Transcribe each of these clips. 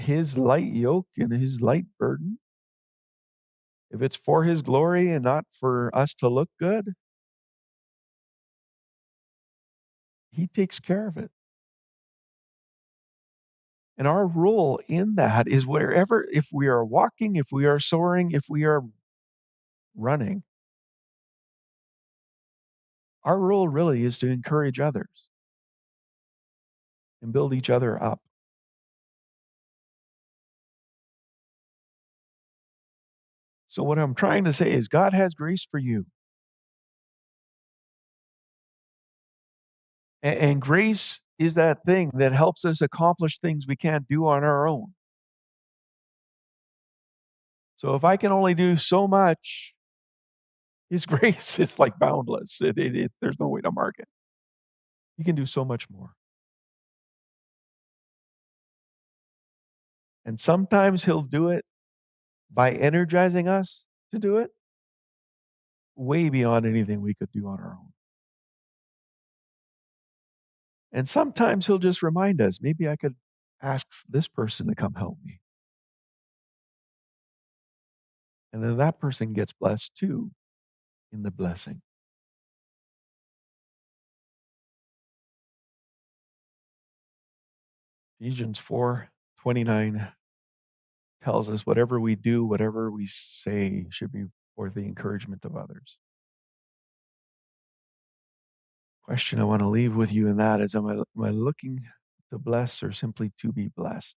His light yoke and his light burden, if it's for his glory and not for us to look good, he takes care of it. And our role in that is wherever, if we are walking, if we are soaring, if we are running, our role really is to encourage others and build each other up. So, what I'm trying to say is, God has grace for you. And grace is that thing that helps us accomplish things we can't do on our own. So, if I can only do so much, His grace is like boundless. There's no way to mark it. He can do so much more. And sometimes He'll do it by energizing us to do it way beyond anything we could do on our own. And sometimes He'll just remind us, maybe I could ask this person to come help me. And then that person gets blessed too in the blessing. Ephesians 4:29 tells us whatever we do, whatever we say should be for the encouragement of others. Question I want to leave with you in that is, am I looking to bless or simply to be blessed?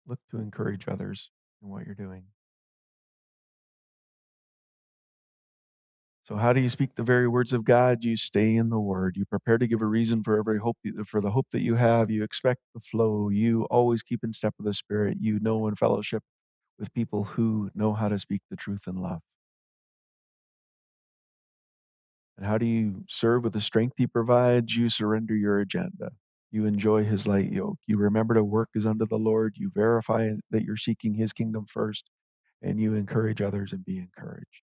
Look to encourage others in what you're doing. So how do you speak the very words of God? You stay in the word. You prepare to give a reason for every hope, for the hope that you have. You expect the flow. You always keep in step with the Spirit. You know and fellowship with people who know how to speak the truth in love. And how do you serve with the strength He provides? You surrender your agenda. You enjoy His light yoke. You remember to work as unto the Lord. You verify that you're seeking His kingdom first, and you encourage others and be encouraged.